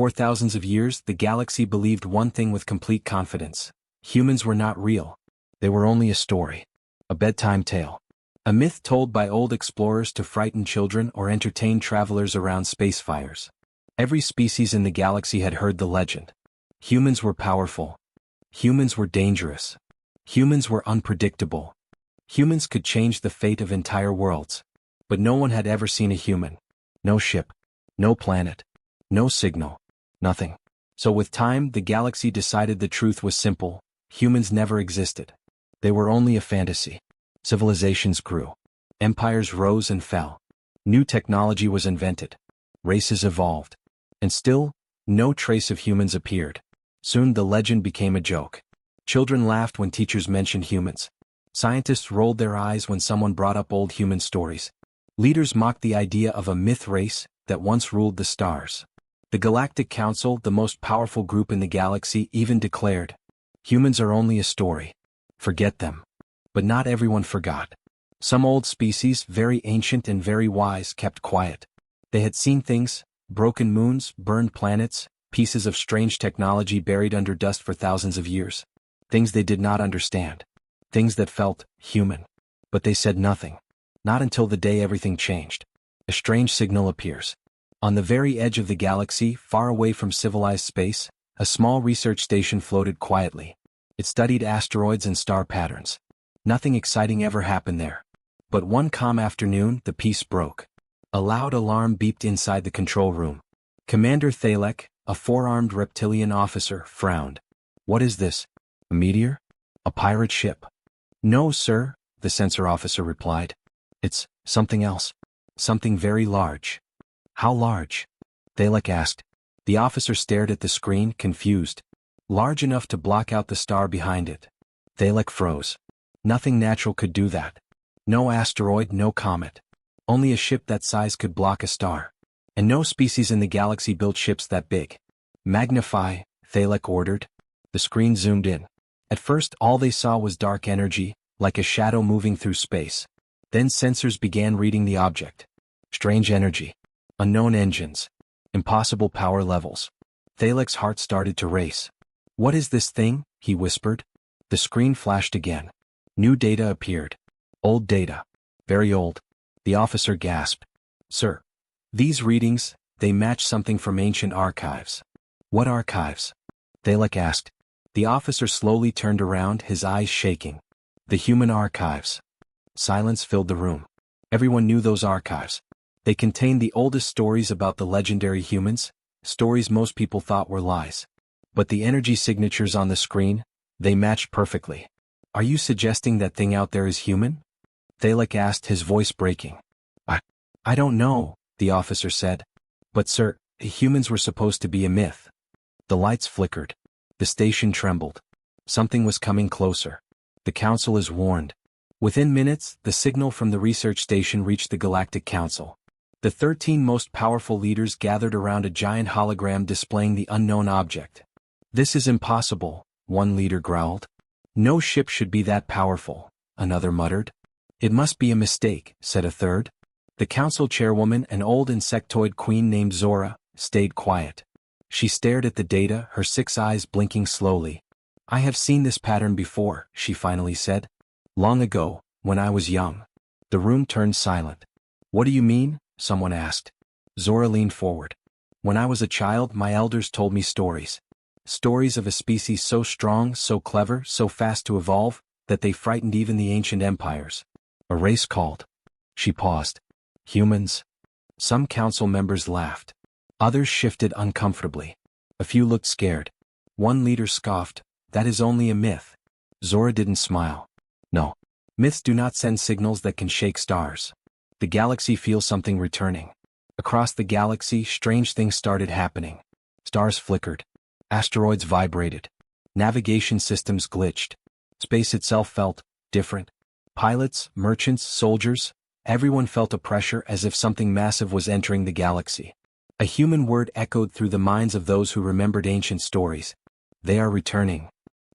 For thousands of years, the galaxy believed one thing with complete confidence. Humans were not real. They were only a story. A bedtime tale. A myth told by old explorers to frighten children or entertain travelers around space fires. Every species in the galaxy had heard the legend. Humans were powerful. Humans were dangerous. Humans were unpredictable. Humans could change the fate of entire worlds. But no one had ever seen a human. No ship. No planet. No signal. Nothing. So with time, the galaxy decided the truth was simple. Humans never existed. They were only a fantasy. Civilizations grew. Empires rose and fell. New technology was invented. Races evolved. And still, no trace of humans appeared. Soon the legend became a joke. Children laughed when teachers mentioned humans. Scientists rolled their eyes when someone brought up old human stories. Leaders mocked the idea of a myth race that once ruled the stars. The Galactic Council, the most powerful group in the galaxy, even declared, "Humans are only a story. Forget them." But not everyone forgot. Some old species, very ancient and very wise, kept quiet. They had seen things: broken moons, burned planets, pieces of strange technology buried under dust for thousands of years. Things they did not understand. Things that felt human. But they said nothing. Not until the day everything changed. A strange signal appears. On the very edge of the galaxy, far away from civilized space, a small research station floated quietly. It studied asteroids and star patterns. Nothing exciting ever happened there. But one calm afternoon, the peace broke. A loud alarm beeped inside the control room. Commander Thalek, a four-armed reptilian officer, frowned. "What is this? A meteor? A pirate ship?" "No, sir," the sensor officer replied. "It's something else. Something very large." "How large?" Thalek asked. The officer stared at the screen, confused. "Large enough to block out the star behind it." Thalek froze. Nothing natural could do that. No asteroid, no comet. Only a ship that size could block a star. And no species in the galaxy built ships that big. "Magnify," Thalek ordered. The screen zoomed in. At first, all they saw was dark energy, like a shadow moving through space. Then sensors began reading the object. Strange energy. Unknown engines. Impossible power levels. Thalek's heart started to race. "What is this thing?" he whispered. The screen flashed again. New data appeared. Old data. Very old. The officer gasped. "Sir, these readings, they match something from ancient archives." "What archives?" Thalek asked. The officer slowly turned around, his eyes shaking. "The human archives." Silence filled the room. Everyone knew those archives. They contained the oldest stories about the legendary humans, stories most people thought were lies. But the energy signatures on the screen, they matched perfectly. "Are you suggesting that thing out there is human?" Thalek asked, his voice breaking. I don't know," the officer said. "But sir, humans were supposed to be a myth." The lights flickered. The station trembled. Something was coming closer. "The council is warned." Within minutes, the signal from the research station reached the Galactic Council. The 13 most powerful leaders gathered around a giant hologram displaying the unknown object. "This is impossible," one leader growled. "No ship should be that powerful," another muttered. "It must be a mistake," said a third. The council chairwoman, an old insectoid queen named Zora, stayed quiet. She stared at the data, her 6 eyes blinking slowly. "I have seen this pattern before," she finally said. "Long ago, when I was young." The room turned silent. "What do you mean?" someone asked. Zora leaned forward. "When I was a child, my elders told me stories. Stories of a species so strong, so clever, so fast to evolve, that they frightened even the ancient empires. A race called." She paused. "Humans?" Some council members laughed. Others shifted uncomfortably. A few looked scared. One leader scoffed, "That is only a myth." Zora didn't smile. "No. Myths do not send signals that can shake stars. The galaxy feels something returning." Across the galaxy, strange things started happening. Stars flickered. Asteroids vibrated. Navigation systems glitched. Space itself felt different. Pilots, merchants, soldiers, everyone felt a pressure as if something massive was entering the galaxy. A human word echoed through the minds of those who remembered ancient stories. "They are returning."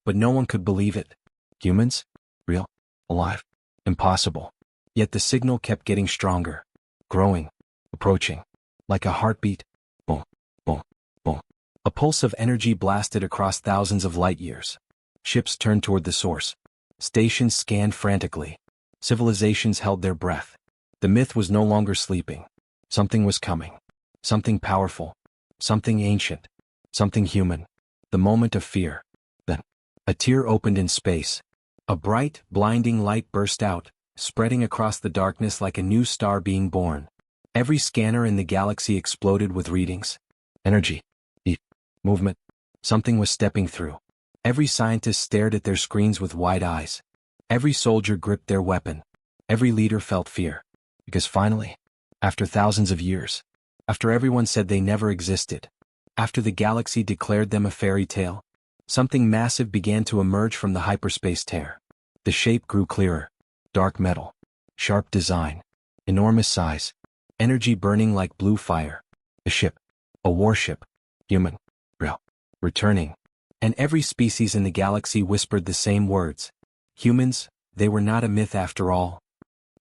But no one could believe it. Humans? Real? Alive? Impossible. Yet the signal kept getting stronger. Growing. Approaching. Like a heartbeat. Boom, boom, boom. A pulse of energy blasted across thousands of light years. Ships turned toward the source. Stations scanned frantically. Civilizations held their breath. The myth was no longer sleeping. Something was coming. Something powerful. Something ancient. Something human. The moment of fear. Then, a tear opened in space. A bright, blinding light burst out, spreading across the darkness like a new star being born. Every scanner in the galaxy exploded with readings. Energy. Heat. Movement. Something was stepping through. Every scientist stared at their screens with wide eyes. Every soldier gripped their weapon. Every leader felt fear. Because finally, after thousands of years, after everyone said they never existed, after the galaxy declared them a fairy tale, something massive began to emerge from the hyperspace tear. The shape grew clearer. Dark metal. Sharp design. Enormous size. Energy burning like blue fire. A ship. A warship. Human. Real. Returning. And every species in the galaxy whispered the same words. Humans, they were not a myth after all.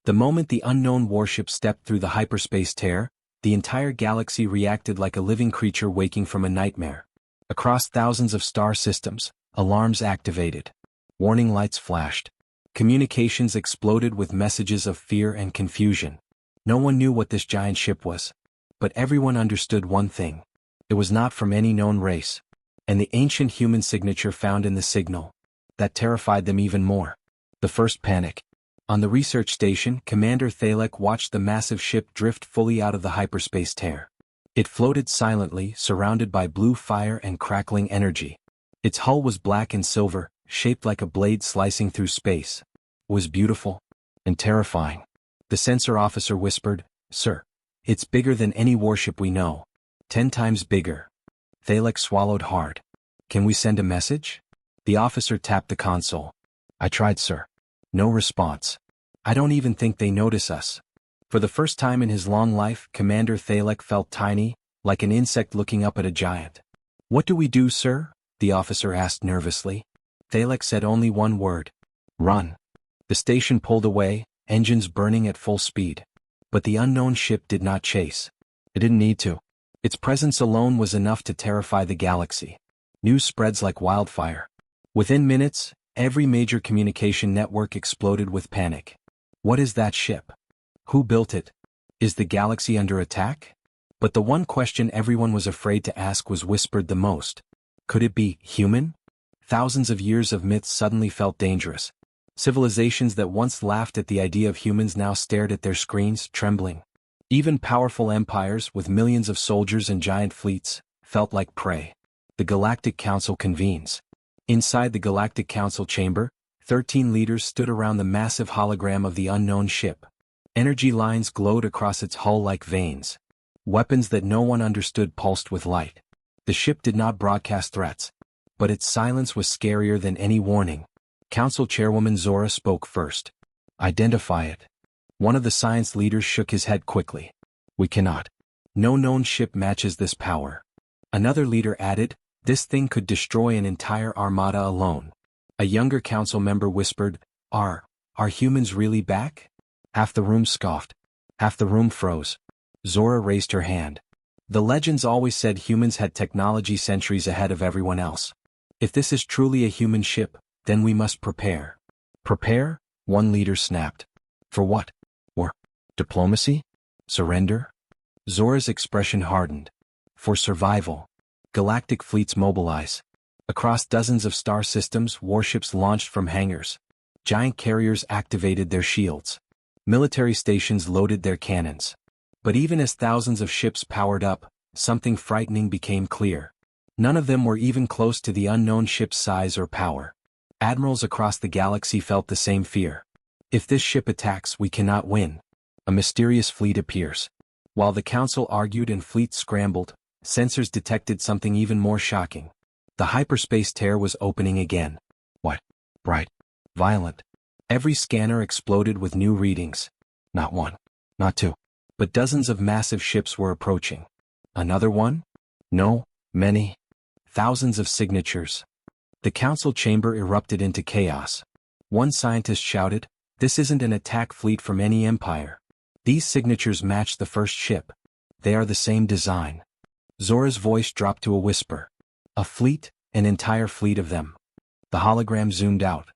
The moment the unknown warship stepped through the hyperspace tear, the entire galaxy reacted like a living creature waking from a nightmare. Across thousands of star systems, alarms activated. Warning lights flashed. Communications exploded with messages of fear and confusion. No one knew what this giant ship was. But everyone understood one thing. It was not from any known race. And the ancient human signature found in the signal. That terrified them even more. The first panic. On the research station, Commander Thalek watched the massive ship drift fully out of the hyperspace tear. It floated silently, surrounded by blue fire and crackling energy. Its hull was black and silver, shaped like a blade slicing through space. It was beautiful and terrifying. The sensor officer whispered, "Sir, it's bigger than any warship we know. 10 times bigger." Thalek swallowed hard. "Can we send a message?" The officer tapped the console. "I tried, sir." No response. "I don't even think they notice us." For the first time in his long life, Commander Thalek felt tiny, like an insect looking up at a giant. "What do we do, sir?" the officer asked nervously. Thalek said only one word. "Run." The station pulled away, engines burning at full speed. But the unknown ship did not chase. It didn't need to. Its presence alone was enough to terrify the galaxy. News spreads like wildfire. Within minutes, every major communication network exploded with panic. What is that ship? Who built it? Is the galaxy under attack? But the one question everyone was afraid to ask was whispered the most. Could it be human? Thousands of years of myths suddenly felt dangerous. Civilizations that once laughed at the idea of humans now stared at their screens, trembling. Even powerful empires with millions of soldiers and giant fleets felt like prey. The Galactic Council convenes. Inside the Galactic Council chamber, 13 leaders stood around the massive hologram of the unknown ship. Energy lines glowed across its hull like veins. Weapons that no one understood pulsed with light. The ship did not broadcast threats. But its silence was scarier than any warning. Council Chairwoman Zora spoke first. "Identify it." One of the science leaders shook his head quickly. "We cannot. No known ship matches this power." Another leader added, "This thing could destroy an entire armada alone." A younger council member whispered, Are humans really back?" Half the room scoffed. Half the room froze. Zora raised her hand. "The legends always said humans had technology centuries ahead of everyone else. If this is truly a human ship, then we must prepare." "Prepare?" one leader snapped. "For what? War? Diplomacy? Surrender?" Zora's expression hardened. "For survival. Galactic fleets mobilize. Across dozens of star systems, warships launched from hangars. Giant carriers activated their shields. Military stations loaded their cannons. But even as thousands of ships powered up, something frightening became clear. None of them were even close to the unknown ship's size or power. Admirals across the galaxy felt the same fear. "If this ship attacks, we cannot win." A mysterious fleet appears. While the council argued and fleets scrambled, sensors detected something even more shocking. The hyperspace tear was opening again. What? Bright. Violent. Every scanner exploded with new readings. Not one. Not two. But dozens of massive ships were approaching. Another one? No, many. Thousands of signatures. The council chamber erupted into chaos. One scientist shouted, "This isn't an attack fleet from any empire. These signatures match the first ship. They are the same design." Zora's voice dropped to a whisper. A fleet, an entire fleet of them. The hologram zoomed out.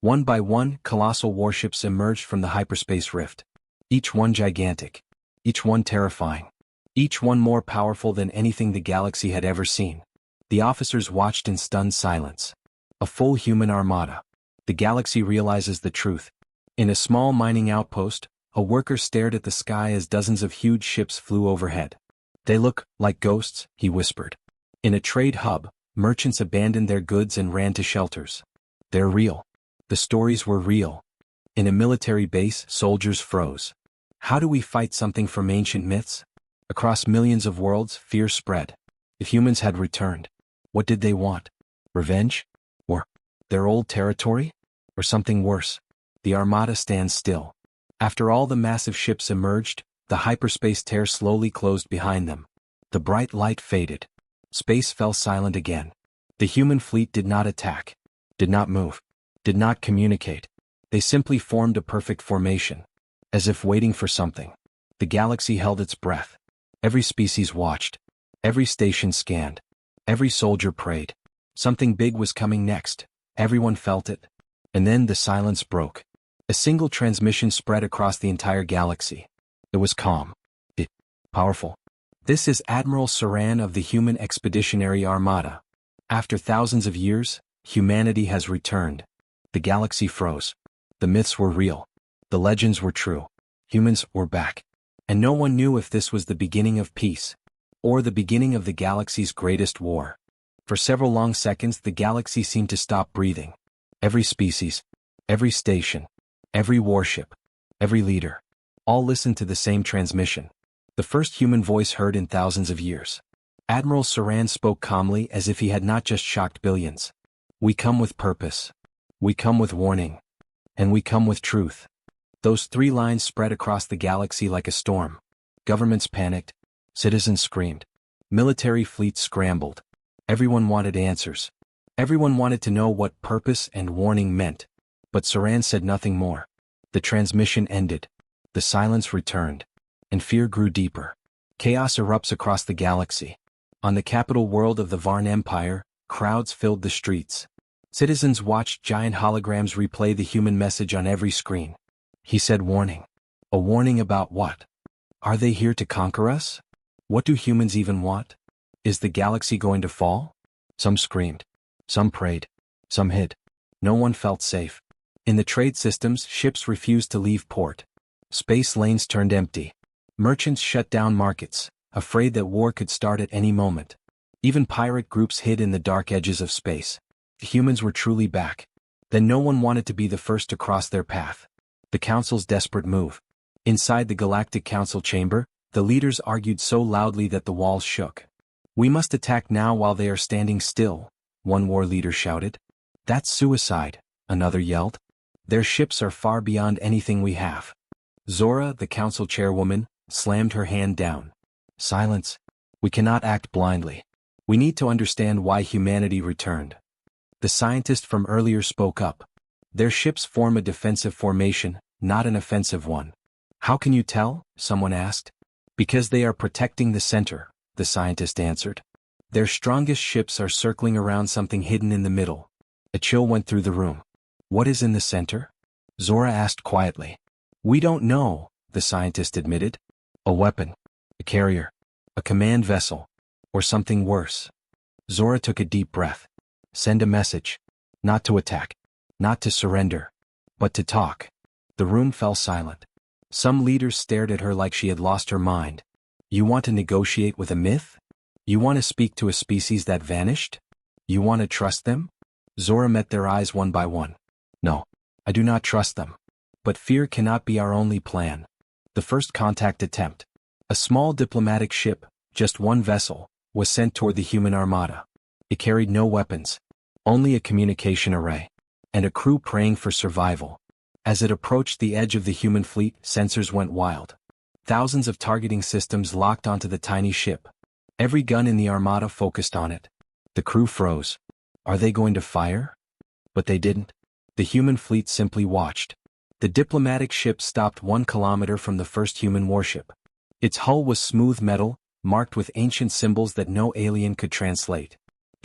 One by one, colossal warships emerged from the hyperspace rift. Each one gigantic. Each one terrifying. Each one more powerful than anything the galaxy had ever seen. The officers watched in stunned silence. A full human armada. The galaxy realizes the truth. In a small mining outpost, a worker stared at the sky as dozens of huge ships flew overhead. "They look like ghosts," he whispered. In a trade hub, merchants abandoned their goods and ran to shelters. "They're real." The stories were real. In a military base, soldiers froze. How do we fight something from ancient myths? Across millions of worlds, fear spread. If humans had returned, what did they want? Revenge? Or their old territory? Or something worse? The armada stands still. After all the massive ships emerged, the hyperspace tear slowly closed behind them. The bright light faded. Space fell silent again. The human fleet did not attack, did not move, did not communicate. They simply formed a perfect formation, as if waiting for something. The galaxy held its breath. Every species watched. Every station scanned. Every soldier prayed. Something big was coming next. Everyone felt it. And then the silence broke. A single transmission spread across the entire galaxy. It was calm. Powerful. "This is Admiral Saran of the Human Expeditionary Armada. After thousands of years, humanity has returned." The galaxy froze. The myths were real. The legends were true. Humans were back. And no one knew if this was the beginning of peace, or the beginning of the galaxy's greatest war. For several long seconds the galaxy seemed to stop breathing. Every species, every station, every warship, every leader, all listened to the same transmission. The first human voice heard in thousands of years. Admiral Saran spoke calmly as if he had not just shocked billions. "We come with purpose. We come with warning. And we come with truth." Those 3 lines spread across the galaxy like a storm. Governments panicked. Citizens screamed. Military fleets scrambled. Everyone wanted answers. Everyone wanted to know what purpose and warning meant. But Saran said nothing more. The transmission ended. The silence returned. And fear grew deeper. Chaos erupts across the galaxy. On the capital world of the Varn Empire, crowds filled the streets. Citizens watched giant holograms replay the human message on every screen. He said warning. A warning about what? Are they here to conquer us? What do humans even want? Is the galaxy going to fall? Some screamed. Some prayed. Some hid. No one felt safe. In the trade systems, ships refused to leave port. Space lanes turned empty. Merchants shut down markets, afraid that war could start at any moment. Even pirate groups hid in the dark edges of space. If humans were truly back, then no one wanted to be the first to cross their path. The Council's desperate move. Inside the Galactic Council chamber, the leaders argued so loudly that the walls shook. "We must attack now while they are standing still," one war leader shouted. "That's suicide," another yelled. "Their ships are far beyond anything we have." Zora, the council chairwoman, slammed her hand down. "Silence. We cannot act blindly. We need to understand why humanity returned." The scientist from earlier spoke up. "Their ships form a defensive formation, not an offensive one." "How can you tell?" someone asked. "Because they are protecting the center," the scientist answered. "Their strongest ships are circling around something hidden in the middle." A chill went through the room. "What is in the center?" Zora asked quietly. "We don't know," the scientist admitted. "A weapon, a carrier, a command vessel, or something worse." Zora took a deep breath. "Send a message. Not to attack. Not to surrender. But to talk." The room fell silent. Some leaders stared at her like she had lost her mind. "You want to negotiate with a myth? You want to speak to a species that vanished? You want to trust them?" Zora met their eyes one by one. "No, I do not trust them. But fear cannot be our only plan." The first contact attempt. A small diplomatic ship, just one vessel, was sent toward the human armada. It carried no weapons, only a communication array, and a crew praying for survival. As it approached the edge of the human fleet, sensors went wild. Thousands of targeting systems locked onto the tiny ship. Every gun in the armada focused on it. The crew froze. Are they going to fire? But they didn't. The human fleet simply watched. The diplomatic ship stopped 1 kilometer from the first human warship. Its hull was smooth metal, marked with ancient symbols that no alien could translate.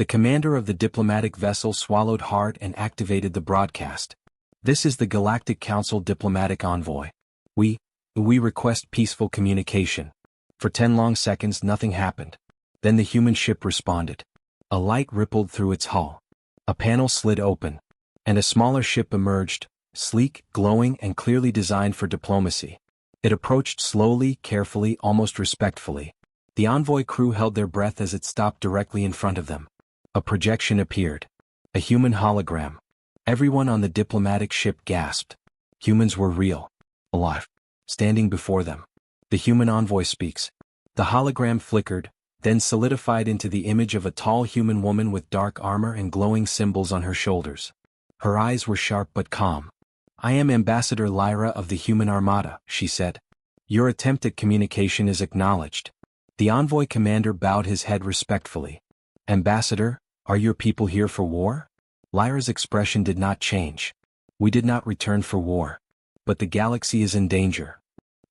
The commander of the diplomatic vessel swallowed hard and activated the broadcast. "This is the Galactic Council diplomatic envoy. We request peaceful communication." For 10 long seconds nothing happened. Then the human ship responded. A light rippled through its hull. A panel slid open. And a smaller ship emerged, sleek, glowing, and clearly designed for diplomacy. It approached slowly, carefully, almost respectfully. The envoy crew held their breath as it stopped directly in front of them. A projection appeared. A human hologram. Everyone on the diplomatic ship gasped. Humans were real. Alive. Standing before them. The human envoy speaks. The hologram flickered, then solidified into the image of a tall human woman with dark armor and glowing symbols on her shoulders. Her eyes were sharp but calm. "I am Ambassador Lyra of the Human Armada," she said. "Your attempt at communication is acknowledged." The envoy commander bowed his head respectfully. "Ambassador, are your people here for war?" Lyra's expression did not change. "We did not return for war. But the galaxy is in danger."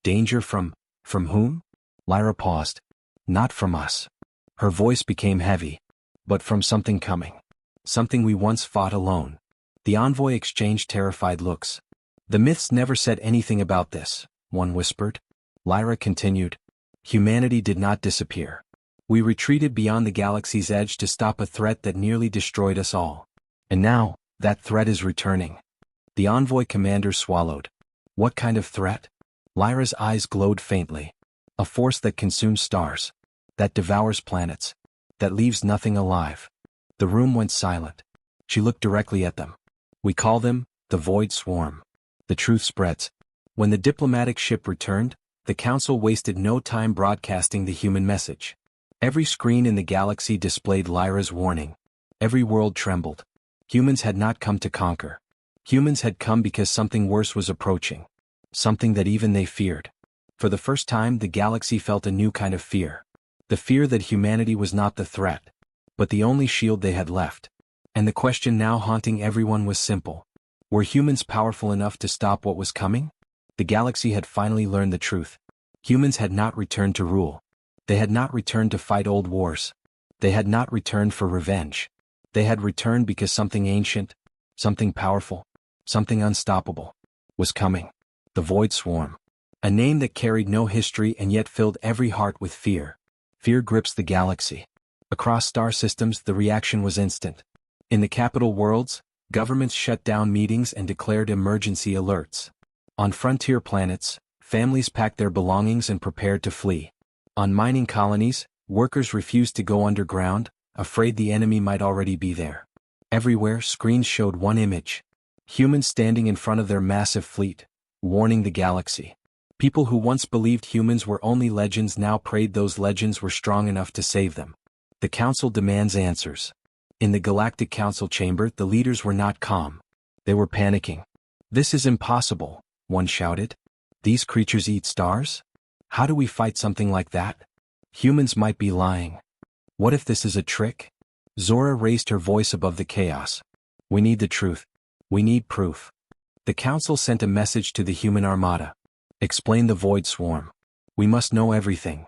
"Danger from whom?" Lyra paused. "Not from us." Her voice became heavy. "But from something coming. Something we once fought alone." The envoy exchanged terrified looks. "The myths never said anything about this," one whispered. Lyra continued. "Humanity did not disappear. We retreated beyond the galaxy's edge to stop a threat that nearly destroyed us all. And now, that threat is returning." The envoy commander swallowed. "What kind of threat?" Lyra's eyes glowed faintly. "A force that consumes stars. That devours planets. That leaves nothing alive." The room went silent. She looked directly at them. "We call them the Void Swarm." The truth spreads. When the diplomatic ship returned, the council wasted no time broadcasting the human message. Every screen in the galaxy displayed Lyra's warning. Every world trembled. Humans had not come to conquer. Humans had come because something worse was approaching. Something that even they feared. For the first time the galaxy felt a new kind of fear. The fear that humanity was not the threat, but the only shield they had left. And the question now haunting everyone was simple. Were humans powerful enough to stop what was coming? The galaxy had finally learned the truth. Humans had not returned to rule. They had not returned to fight old wars. They had not returned for revenge. They had returned because something ancient, something powerful, something unstoppable, was coming. The Void Swarm. A name that carried no history and yet filled every heart with fear. Fear grips the galaxy. Across star systems the reaction was instant. In the capital worlds, governments shut down meetings and declared emergency alerts. On frontier planets, families packed their belongings and prepared to flee. On mining colonies, workers refused to go underground, afraid the enemy might already be there. Everywhere screens showed one image. Humans standing in front of their massive fleet, warning the galaxy. People who once believed humans were only legends now prayed those legends were strong enough to save them. The Council demands answers. In the Galactic Council chamber the leaders were not calm. They were panicking. "This is impossible," one shouted. "These creatures eat stars? How do we fight something like that? Humans might be lying. What if this is a trick?" Zora raised her voice above the chaos. "We need the truth. We need proof." The Council sent a message to the Human Armada. "Explain the Void Swarm. We must know everything."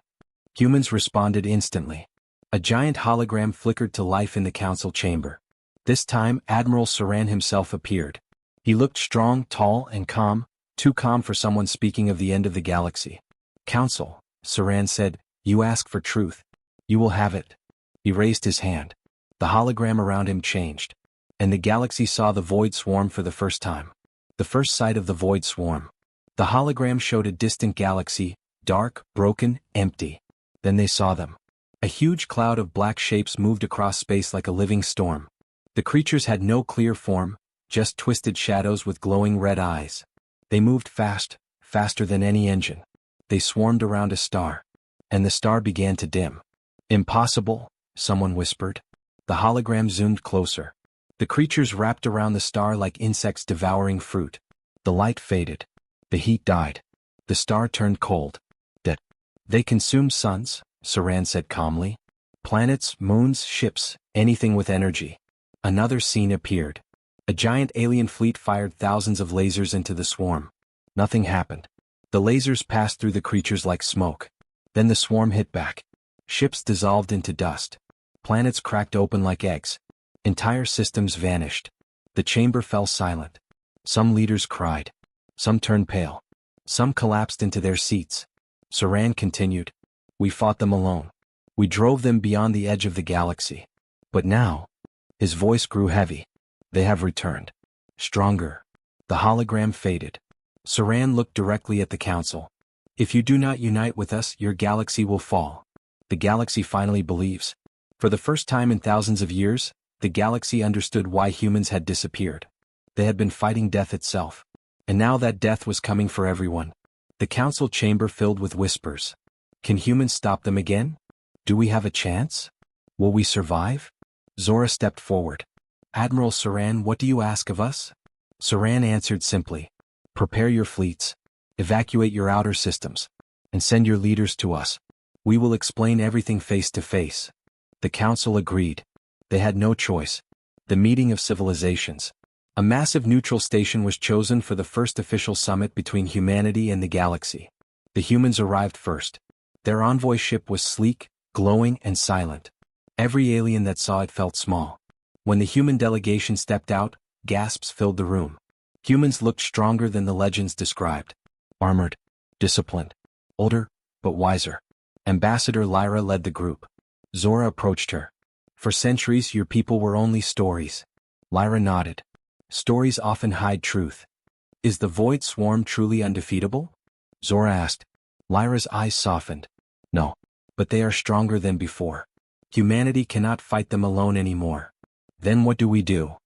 Humans responded instantly. A giant hologram flickered to life in the council chamber. This time Admiral Saran himself appeared. He looked strong, tall, and calm, too calm for someone speaking of the end of the galaxy. "Council," Saran said, "you ask for truth. You will have it." He raised his hand. The hologram around him changed. And the galaxy saw the Void Swarm for the first time. The first sight of the Void Swarm. The hologram showed a distant galaxy, dark, broken, empty. Then they saw them. A huge cloud of black shapes moved across space like a living storm. The creatures had no clear form, just twisted shadows with glowing red eyes. They moved fast, faster than any engine. They swarmed around a star. And the star began to dim. "Impossible," someone whispered. The hologram zoomed closer. The creatures wrapped around the star like insects devouring fruit. The light faded. The heat died. The star turned cold. Dead. "They consume suns," Saran said calmly. "Planets, moons, ships, anything with energy." Another scene appeared. A giant alien fleet fired thousands of lasers into the swarm. Nothing happened. The lasers passed through the creatures like smoke. Then the swarm hit back. Ships dissolved into dust. Planets cracked open like eggs. Entire systems vanished. The chamber fell silent. Some leaders cried. Some turned pale. Some collapsed into their seats. Saran continued. We fought them alone. We drove them beyond the edge of the galaxy. But now, his voice grew heavy. They have returned. Stronger. The hologram faded. Saran looked directly at the council. If you do not unite with us, your galaxy will fall. The galaxy finally believes. For the first time in thousands of years, the galaxy understood why humans had disappeared. They had been fighting death itself. And now that death was coming for everyone. The council chamber filled with whispers. Can humans stop them again? Do we have a chance? Will we survive? Zora stepped forward. Admiral Saran, what do you ask of us? Saran answered simply. Prepare your fleets. Evacuate your outer systems. And send your leaders to us. We will explain everything face to face. The council agreed. They had no choice. The meeting of civilizations. A massive neutral station was chosen for the first official summit between humanity and the galaxy. The humans arrived first. Their envoy ship was sleek, glowing, and silent. Every alien that saw it felt small. When the human delegation stepped out, gasps filled the room. Humans looked stronger than the legends described. Armored, disciplined, older, but wiser. Ambassador Lyra led the group. Zora approached her. For centuries your people were only stories. Lyra nodded. Stories often hide truth. Is the Void Swarm truly undefeatable? Zora asked. Lyra's eyes softened. No, but they are stronger than before. Humanity cannot fight them alone anymore. Then what do we do?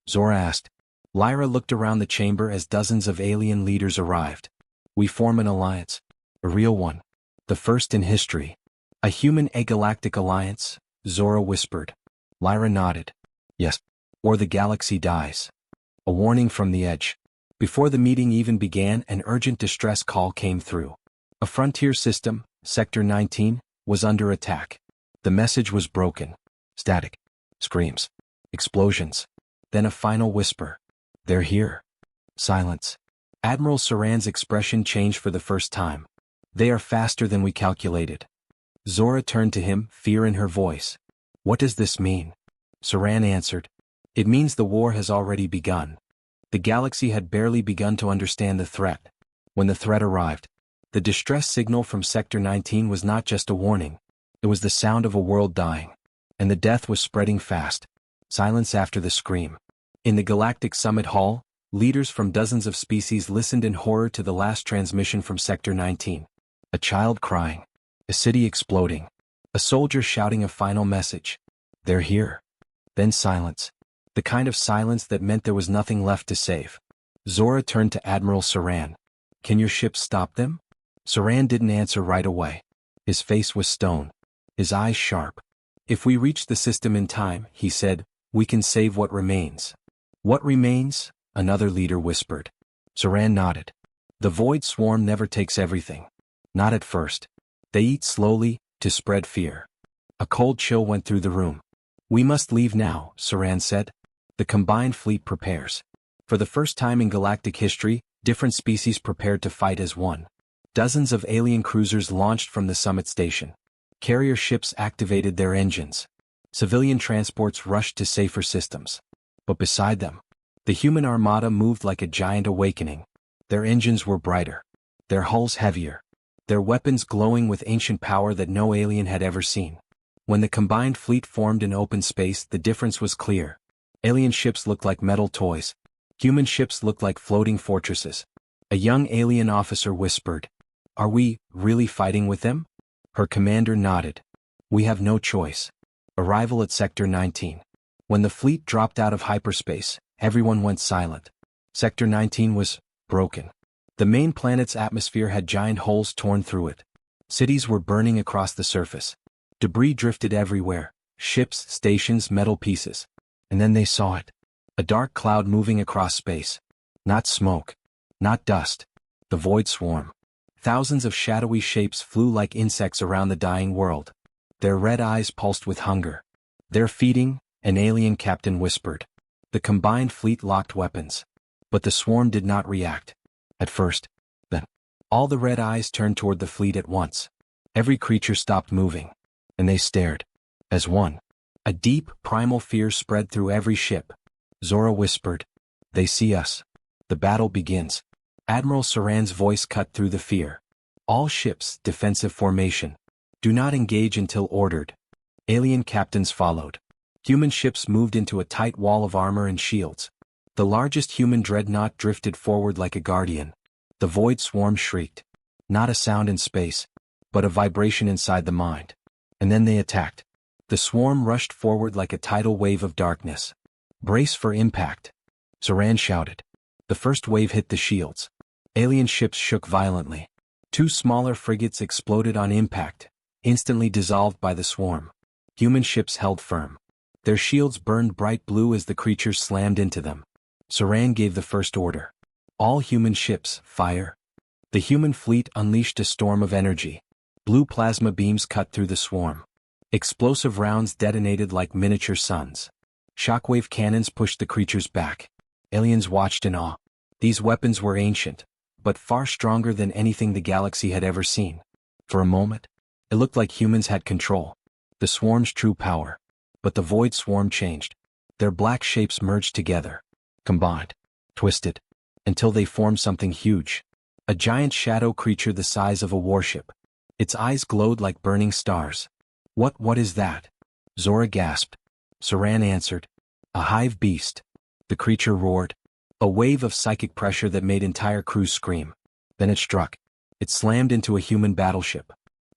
Zora asked. Lyra looked around the chamber as dozens of alien leaders arrived. We form an alliance. A real one. The first in history. A human agalactic alliance, Zora whispered. Lyra nodded. Yes. Or the galaxy dies. A warning from the edge. Before the meeting even began, an urgent distress call came through. A frontier system, Sector 19, was under attack. The message was broken. Static. Screams. Explosions. Then a final whisper. They're here. Silence. Admiral Saran's expression changed for the first time. They are faster than we calculated. Zora turned to him, fear in her voice. What does this mean? Saran answered. It means the war has already begun. The galaxy had barely begun to understand the threat. When the threat arrived, the distress signal from Sector 19 was not just a warning. It was the sound of a world dying. And the death was spreading fast. Silence after the scream. In the Galactic Summit Hall, leaders from dozens of species listened in horror to the last transmission from Sector 19. A child crying. A city exploding. A soldier shouting a final message. They're here. Then silence. The kind of silence that meant there was nothing left to save. Zora turned to Admiral Saran. Can your ship stop them? Saran didn't answer right away. His face was stone. His eyes sharp. If we reach the system in time, he said, we can save what remains. What remains? Another leader whispered. Saran nodded. The Void Swarm never takes everything. Not at first. They eat slowly, to spread fear. A cold chill went through the room. We must leave now, Saran said. The combined fleet prepares. For the first time in galactic history, different species prepared to fight as one. Dozens of alien cruisers launched from the summit station. Carrier ships activated their engines. Civilian transports rushed to safer systems. But beside them, the human armada moved like a giant awakening. Their engines were brighter. Their hulls heavier. Their weapons glowing with ancient power that no alien had ever seen. When the combined fleet formed in open space, the difference was clear. Alien ships looked like metal toys. Human ships looked like floating fortresses. A young alien officer whispered, Are we really fighting with them? Her commander nodded. We have no choice. Arrival at Sector 19. When the fleet dropped out of hyperspace, everyone went silent. Sector 19 was broken. The main planet's atmosphere had giant holes torn through it. Cities were burning across the surface. Debris drifted everywhere. Ships, stations, metal pieces. And then they saw it. A dark cloud moving across space. Not smoke. Not dust. The Void Swarm. Thousands of shadowy shapes flew like insects around the dying world. Their red eyes pulsed with hunger. They're feeding, an alien captain whispered. The combined fleet locked weapons. But the swarm did not react. At first. Then. All the red eyes turned toward the fleet at once. Every creature stopped moving. And they stared. As one. A deep, primal fear spread through every ship. Zora whispered, "They see us. The battle begins." Admiral Saran's voice cut through the fear. "All ships, defensive formation. Do not engage until ordered." Alien captains followed. Human ships moved into a tight wall of armor and shields. The largest human dreadnought drifted forward like a guardian. The void swarm shrieked. Not a sound in space, but a vibration inside the mind. And then they attacked. The swarm rushed forward like a tidal wave of darkness. "Brace for impact," Saran shouted. The first wave hit the shields. Alien ships shook violently. 2 smaller frigates exploded on impact, instantly dissolved by the swarm. Human ships held firm. Their shields burned bright blue as the creatures slammed into them. Saran gave the first order. "All human ships, fire." The human fleet unleashed a storm of energy. Blue plasma beams cut through the swarm. Explosive rounds detonated like miniature suns. Shockwave cannons pushed the creatures back. Aliens watched in awe. These weapons were ancient, but far stronger than anything the galaxy had ever seen. For a moment, it looked like humans had control. The swarm's true power. But the void swarm changed. Their black shapes merged together. Combined. Twisted. Until they formed something huge. A giant shadow creature the size of a warship. Its eyes glowed like burning stars. What is that?" Zora gasped. Saran answered. "A hive beast." The creature roared. A wave of psychic pressure that made entire crews scream. Then it struck. It slammed into a human battleship.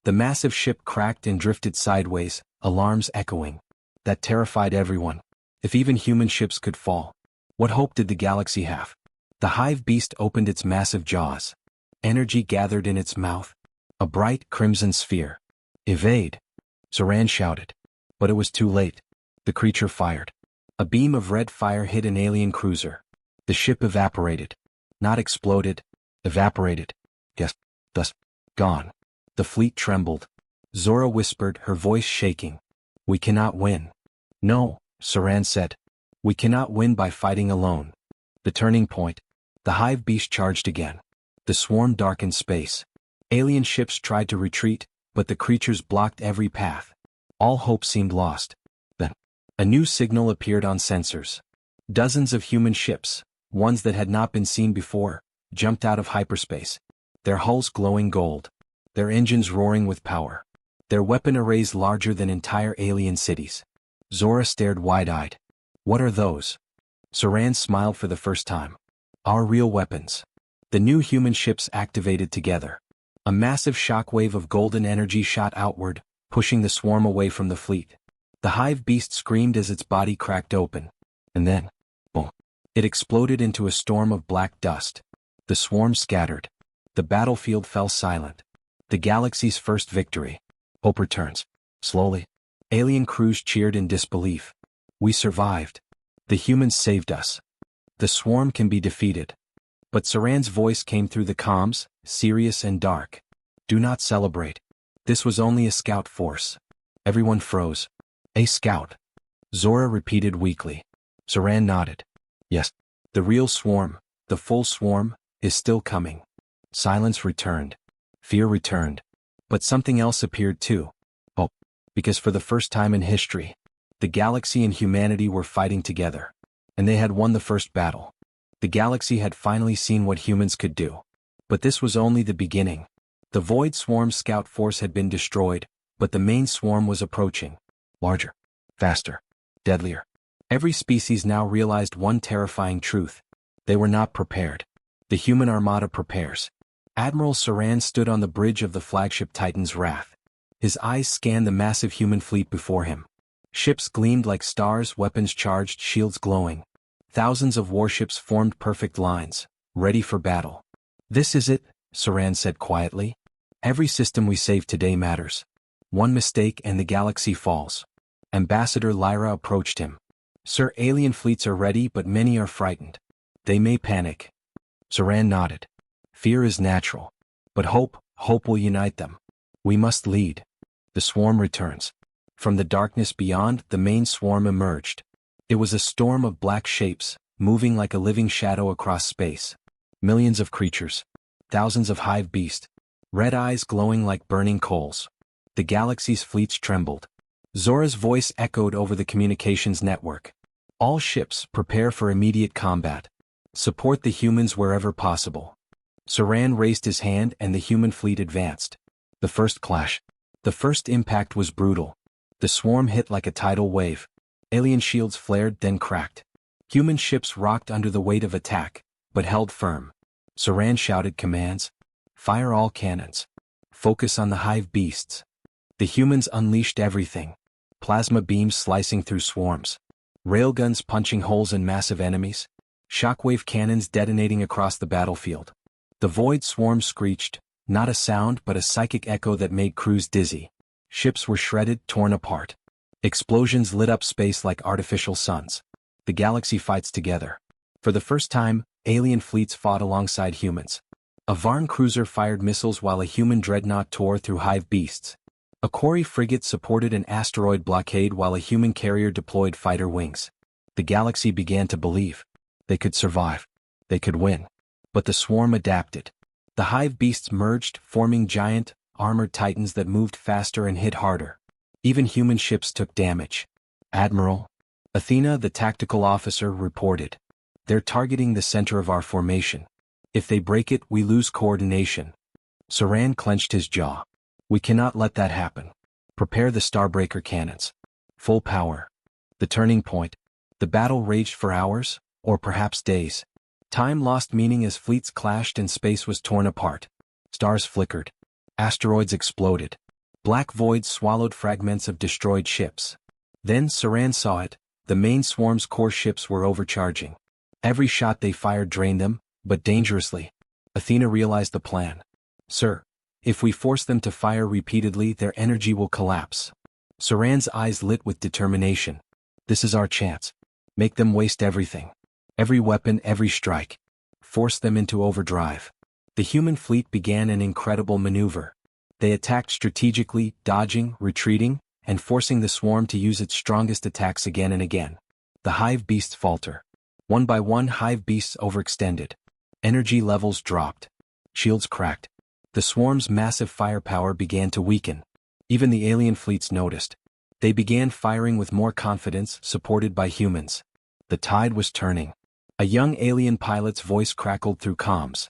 The massive ship cracked and drifted sideways, alarms echoing. That terrified everyone. If even human ships could fall, what hope did the galaxy have? The hive beast opened its massive jaws. Energy gathered in its mouth. A bright, crimson sphere. "Evade!" Saran shouted. But it was too late. The creature fired. A beam of red fire hit an alien cruiser. The ship evaporated. Not exploded. Evaporated. Yes, thus, gone. The fleet trembled. Zora whispered, her voice shaking. "We cannot win." "No," Saran said. "We cannot win by fighting alone." The turning point. The hive beast charged again. The swarm darkened space. Alien ships tried to retreat, but the creatures blocked every path. All hope seemed lost. Then, a new signal appeared on sensors. Dozens of human ships, ones that had not been seen before, jumped out of hyperspace. Their hulls glowing gold. Their engines roaring with power. Their weapon arrays larger than entire alien cities. Zora stared wide-eyed. "What are those?" Saran smiled for the first time. "Our real weapons." The new human ships activated together. A massive shockwave of golden energy shot outward, pushing the swarm away from the fleet. The hive beast screamed as its body cracked open. And then, boom! It exploded into a storm of black dust. The swarm scattered. The battlefield fell silent. The galaxy's first victory. Hope returns. Slowly. Alien crews cheered in disbelief. "We survived. The humans saved us. The swarm can be defeated." But Saran's voice came through the comms, serious and dark. "Do not celebrate. This was only a scout force." Everyone froze. "A scout?" Zora repeated weakly. Saran nodded. "Yes. The real swarm, the full swarm, is still coming." Silence returned. Fear returned. But something else appeared too. Hope. Because for the first time in history, the galaxy and humanity were fighting together. And they had won the first battle. The galaxy had finally seen what humans could do. But this was only the beginning. The Void Swarm scout force had been destroyed, but the main swarm was approaching. Larger. Faster. Deadlier. Every species now realized one terrifying truth. They were not prepared. The human armada prepares. Admiral Saran stood on the bridge of the flagship Titan's Wrath. His eyes scanned the massive human fleet before him. Ships gleamed like stars, weapons charged, shields glowing. Thousands of warships formed perfect lines, ready for battle. "This is it," Saran said quietly. "Every system we save today matters. One mistake and the galaxy falls." Ambassador Lyra approached him. "Sir, alien fleets are ready, but many are frightened. They may panic." Saran nodded. "Fear is natural. But hope will unite them. We must lead." The swarm returns. From the darkness beyond, the main swarm emerged. It was a storm of black shapes, moving like a living shadow across space. Millions of creatures. Thousands of hive beasts. Red eyes glowing like burning coals. The galaxy's fleets trembled. Zora's voice echoed over the communications network. All ships, prepare for immediate combat. Support the humans wherever possible. Saran raised his hand and the human fleet advanced. The first clash. The first impact was brutal. The swarm hit like a tidal wave. Alien shields flared, then cracked. Human ships rocked under the weight of attack, but held firm. Saran shouted commands. Fire all cannons. Focus on the hive beasts. The humans unleashed everything. Plasma beams slicing through swarms. Railguns punching holes in massive enemies. Shockwave cannons detonating across the battlefield. The void swarm screeched, not a sound but a psychic echo that made crews dizzy. Ships were shredded, torn apart. Explosions lit up space like artificial suns. The galaxy fights together. For the first time, alien fleets fought alongside humans. A Varn cruiser fired missiles while a human dreadnought tore through hive beasts. A Quarry frigate supported an asteroid blockade while a human carrier deployed fighter wings. The galaxy began to believe. They could survive. They could win. But the swarm adapted. The hive beasts merged, forming giant, armored titans that moved faster and hit harder. Even human ships took damage. Admiral Athena, the tactical officer, reported. They're targeting the center of our formation. If they break it, we lose coordination. Saran clenched his jaw. We cannot let that happen. Prepare the Starbreaker cannons. Full power. The turning point. The battle raged for hours, or perhaps days. Time lost meaning as fleets clashed and space was torn apart. Stars flickered. Asteroids exploded. Black voids swallowed fragments of destroyed ships. Then Saran saw it. The main swarm's core ships were overcharging. Every shot they fired drained them, but dangerously. Athena realized the plan. Sir, if we force them to fire repeatedly, their energy will collapse. Saran's eyes lit with determination. This is our chance. Make them waste everything. Every weapon, every strike. Force them into overdrive. The human fleet began an incredible maneuver. They attacked strategically, dodging, retreating, and forcing the swarm to use its strongest attacks again and again. The hive beasts falter. One by one, hive beasts overextended. Energy levels dropped. Shields cracked. The swarm's massive firepower began to weaken. Even the alien fleets noticed. They began firing with more confidence, supported by humans. The tide was turning. A young alien pilot's voice crackled through comms.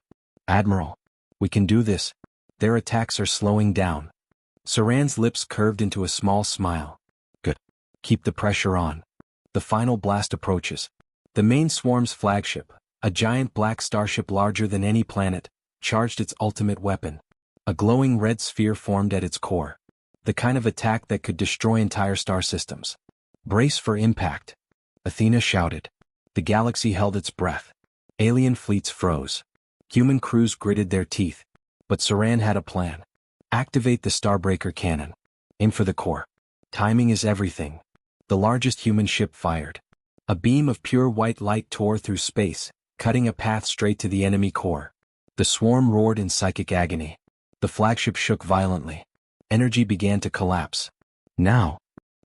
Admiral, we can do this. Their attacks are slowing down. Saran's lips curved into a small smile. Good. Keep the pressure on. The final blast approaches. The main swarm's flagship, a giant black starship larger than any planet, charged its ultimate weapon. A glowing red sphere formed at its core. The kind of attack that could destroy entire star systems. Brace for impact. Athena shouted. The galaxy held its breath. Alien fleets froze. Human crews gritted their teeth. But Saran had a plan. Activate the Starbreaker cannon. Aim for the core. Timing is everything. The largest human ship fired. A beam of pure white light tore through space, cutting a path straight to the enemy core. The swarm roared in psychic agony. The flagship shook violently. Energy began to collapse. Now!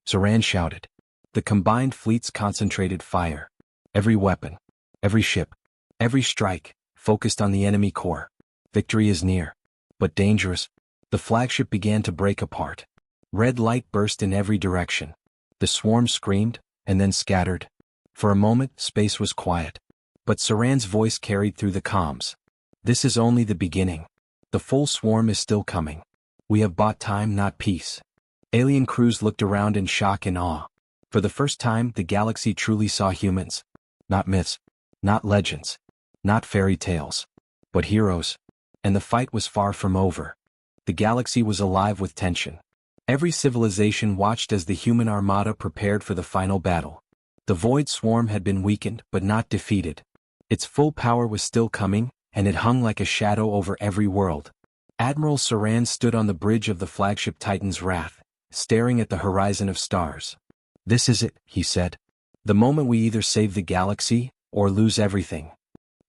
Saran shouted. The combined fleets concentrated fire. Every weapon, every ship, every strike, focused on the enemy core. Victory is near. But dangerous. The flagship began to break apart. Red light burst in every direction. The swarm screamed, and then scattered. For a moment, space was quiet. But Saran's voice carried through the comms. This is only the beginning. The full swarm is still coming. We have bought time, not peace. Alien crews looked around in shock and awe. For the first time, the galaxy truly saw humans. Not myths. Not legends. Not fairy tales. But heroes. And the fight was far from over. The galaxy was alive with tension. Every civilization watched as the human armada prepared for the final battle. The void swarm had been weakened but not defeated. Its full power was still coming, and it hung like a shadow over every world. Admiral Saran stood on the bridge of the flagship Titan's Wrath, staring at the horizon of stars. This is it, he said. The moment we either save the galaxy, or lose everything.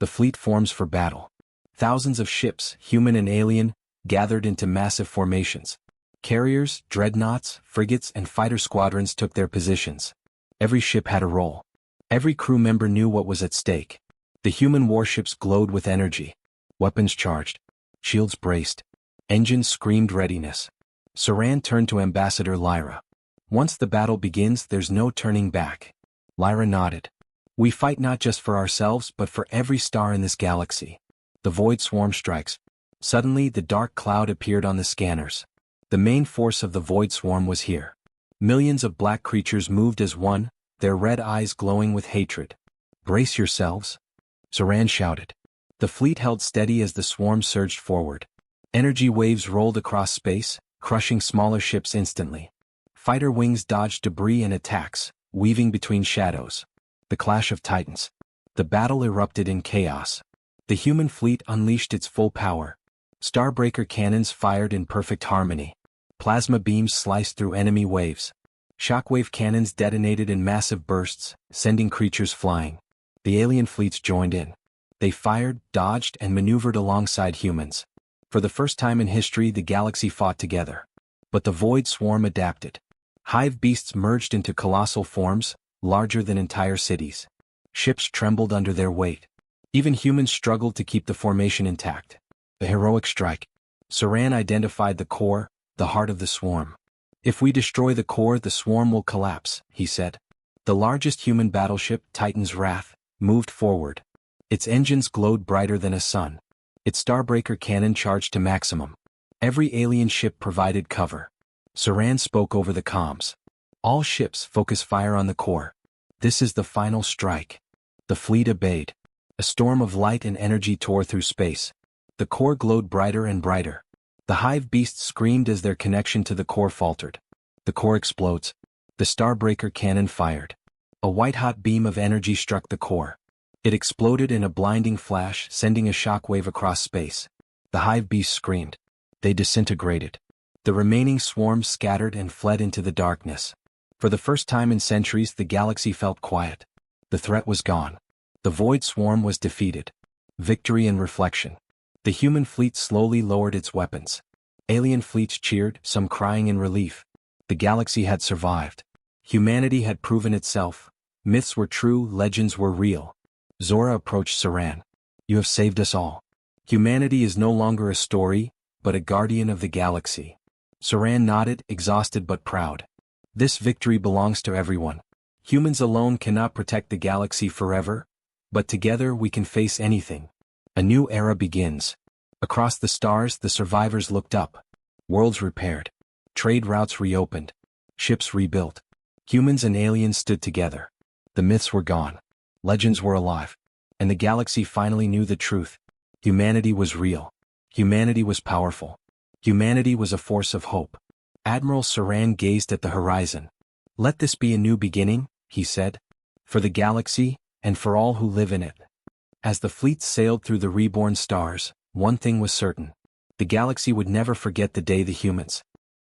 The fleet forms for battle. Thousands of ships, human and alien, gathered into massive formations. Carriers, dreadnoughts, frigates, and fighter squadrons took their positions. Every ship had a role. Every crew member knew what was at stake. The human warships glowed with energy. Weapons charged. Shields braced. Engines screamed readiness. Saran turned to Ambassador Lyra. Once the battle begins, there's no turning back. Lyra nodded. We fight not just for ourselves but for every star in this galaxy. The Void Swarm strikes. Suddenly the dark cloud appeared on the scanners. The main force of the Void Swarm was here. Millions of black creatures moved as one, their red eyes glowing with hatred. Brace yourselves, Zoran shouted. The fleet held steady as the swarm surged forward. Energy waves rolled across space, crushing smaller ships instantly. Fighter wings dodged debris and attacks, weaving between shadows. The clash of titans. The battle erupted in chaos. The human fleet unleashed its full power. Starbreaker cannons fired in perfect harmony. Plasma beams sliced through enemy waves. Shockwave cannons detonated in massive bursts, sending creatures flying. The alien fleets joined in. They fired, dodged, and maneuvered alongside humans. For the first time in history, the galaxy fought together. But the Void Swarm adapted. Hive beasts merged into colossal forms, larger than entire cities. Ships trembled under their weight. Even humans struggled to keep the formation intact. The heroic strike. Zoran identified the core, the heart of the swarm. If we destroy the core, the swarm will collapse, he said. The largest human battleship, Titan's Wrath, moved forward. Its engines glowed brighter than a sun. Its Starbreaker cannon charged to maximum. Every alien ship provided cover. Zoran spoke over the comms. All ships focus fire on the core. This is the final strike. The fleet obeyed. A storm of light and energy tore through space. The core glowed brighter and brighter. The hive beasts screamed as their connection to the core faltered. The core explodes. The Starbreaker cannon fired. A white-hot beam of energy struck the core. It exploded in a blinding flash, sending a shockwave across space. The hive beasts screamed. They disintegrated. The remaining swarms scattered and fled into the darkness. For the first time in centuries, the galaxy felt quiet. The threat was gone. The Void Swarm was defeated. Victory and reflection. The human fleet slowly lowered its weapons. Alien fleets cheered, some crying in relief. The galaxy had survived. Humanity had proven itself. Myths were true, legends were real. Zora approached Zoran. You have saved us all. Humanity is no longer a story, but a guardian of the galaxy. Zoran nodded, exhausted but proud. This victory belongs to everyone. Humans alone cannot protect the galaxy forever, but together we can face anything. A new era begins. Across the stars, the survivors looked up. Worlds repaired. Trade routes reopened. Ships rebuilt. Humans and aliens stood together. The myths were gone. Legends were alive. And the galaxy finally knew the truth. Humanity was real. Humanity was powerful. Humanity was a force of hope. Admiral Zoran gazed at the horizon. Let this be a new beginning, he said. For the galaxy, and for all who live in it. As the fleet sailed through the reborn stars, one thing was certain. The galaxy would never forget the day the humans,